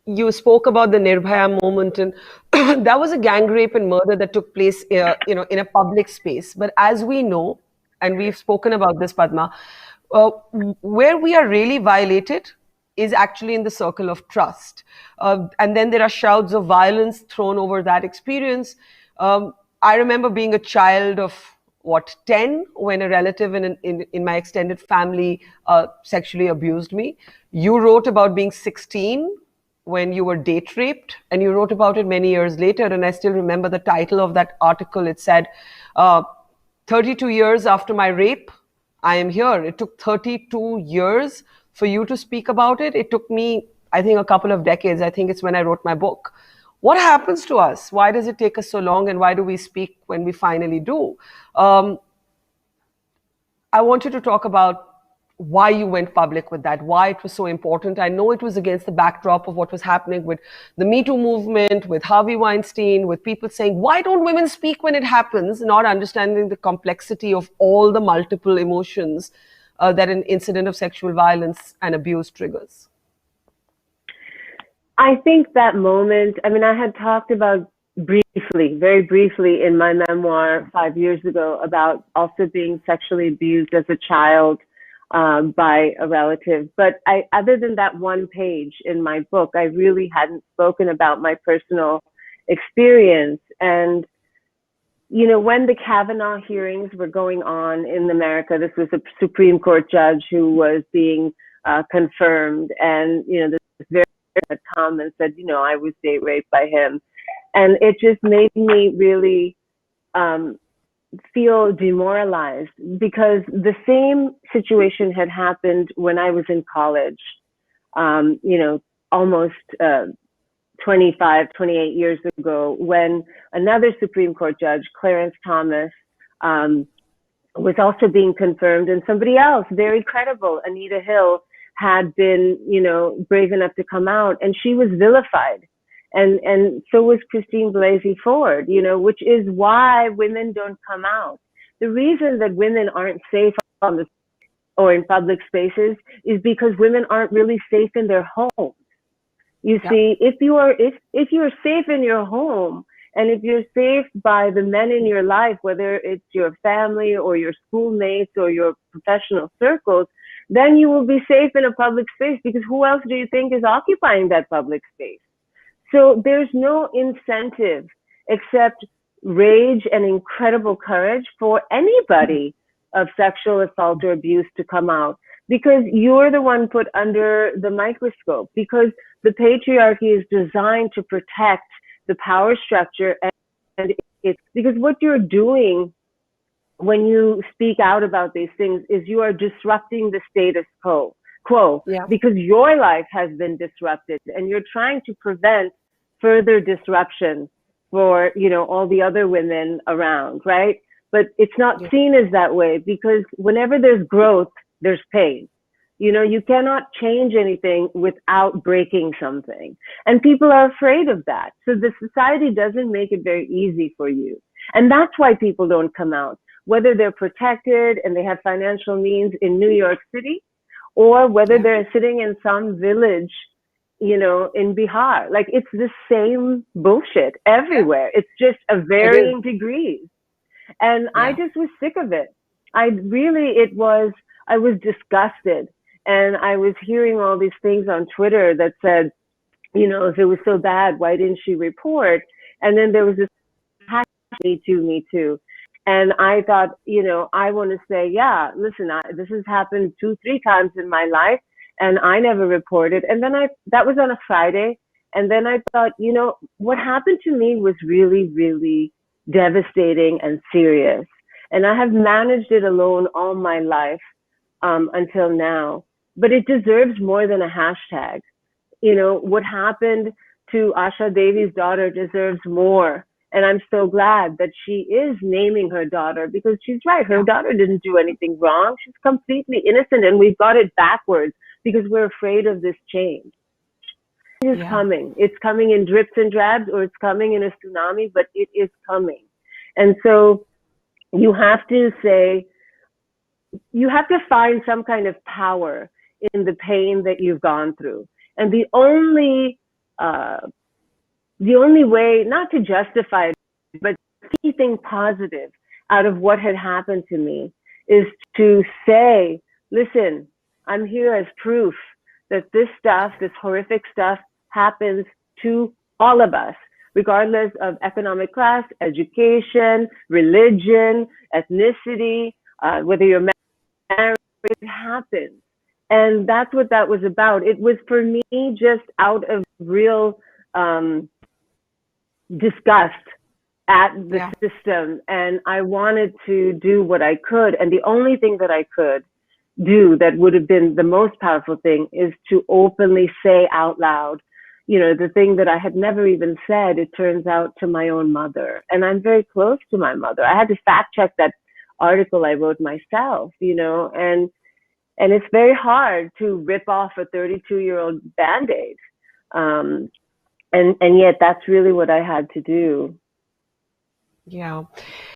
you spoke about the Nirbhaya moment, and that was a gang rape and murder that took place, in a public space. But as we know, and we've spoken about this, Padma, uh, where we are really violated is actually in the circle of trust. And then there are shrouds of violence thrown over that experience. I remember being a child of what, 10, when a relative in my extended family sexually abused me. You wrote about being 16 when you were date raped, and you wrote about it many years later. And I still remember the title of that article. It said, uh, 32 years after my rape, I am here. It took 32 years for you to speak about it. It took me, I think, a couple of decades. I think it's when I wrote my book. What happens to us? Why does it take us so long? And why do we speak when we finally do? Um, I want you to talk about why you went public with that, why it was so important. I know it was against the backdrop of what was happening with the Me Too movement, with Harvey Weinstein, with people saying, why don't women speak when it happens, not understanding the complexity of all the multiple emotions that an incident of sexual violence and abuse triggers. I think that moment, I mean, I had talked about briefly, very briefly in my memoir 5 years ago about also being sexually abused as a child by a relative. But other than that one page in my book, I really hadn't spoken about my personal experience. And, when the Kavanaugh hearings were going on in America, this was a Supreme Court judge who was being confirmed. And, this very had come and said, I was date raped by him. And it just made me really feel demoralized, because the same situation had happened when I was in college, almost 25, 28 years ago, when another Supreme Court judge, Clarence Thomas, was also being confirmed, and somebody else, very credible, Anita Hill, had been, brave enough to come out, and she was vilified. And so was Christine Blasey Ford, which is why women don't come out. The reason that women aren't safe on the or in public spaces is because women aren't really safe in their homes. You see, if you're safe in your home, and if you're safe by the men in your life, whether it's your family or your schoolmates or your professional circles, then you will be safe in a public space, because who else do you think is occupying that public space? So there's no incentive except rage and incredible courage for anybody of sexual assault or abuse to come out, because you're the one put under the microscope, because the patriarchy is designed to protect the power structure. And it's because what you're doing when you speak out about these things is you are disrupting the status quo, because your life has been disrupted, and you're trying to prevent further disruption for, all the other women around, right? But it's not seen as that way, because whenever there's growth, there's pain. You cannot change anything without breaking something. And people are afraid of that. So the society doesn't make it very easy for you. And that's why people don't come out, whether they're protected and they have financial means in New York City, or whether they're sitting in some village, in Bihar. Like, it's the same bullshit everywhere. It's just a varying degrees. And I just was sick of it. I was disgusted. And I was hearing all these things on Twitter that said, if it was so bad, why didn't she report? And then there was this hashtag, me too. And I thought, I want to say, listen, this has happened 2-3 times in my life, and I never reported. And then that was on a Friday. And then I thought, what happened to me was really, really devastating and serious. And I have managed it alone all my life until now. But it deserves more than a hashtag. What happened to Asha Devi's daughter deserves more. And I'm so glad that she is naming her daughter, because she's right. Her daughter didn't do anything wrong. She's completely innocent, and we've got it backwards because we're afraid of this change. It is coming. It's coming in drips and drabs, or it's coming in a tsunami, but it is coming. And so you have to find some kind of power in the pain that you've gone through. And uh, the only way, not to justify it, but anything positive out of what had happened to me is to say, listen, I'm here as proof that this stuff, this horrific stuff, happens to all of us, regardless of economic class, education, religion, ethnicity, whether you're married, it happens. And that's what that was about. It was for me just out of real um, disgust at the Yeah. system, and I wanted to do what I could. And the only thing that I could do that would have been the most powerful thing is to openly say out loud, the thing that I had never even said, it turns out, to my own mother. And I'm very close to my mother. I had to fact check that article I wrote myself, and it's very hard to rip off a 32-year-old band-aid. Um, and yet that's really what I had to do. Yeah.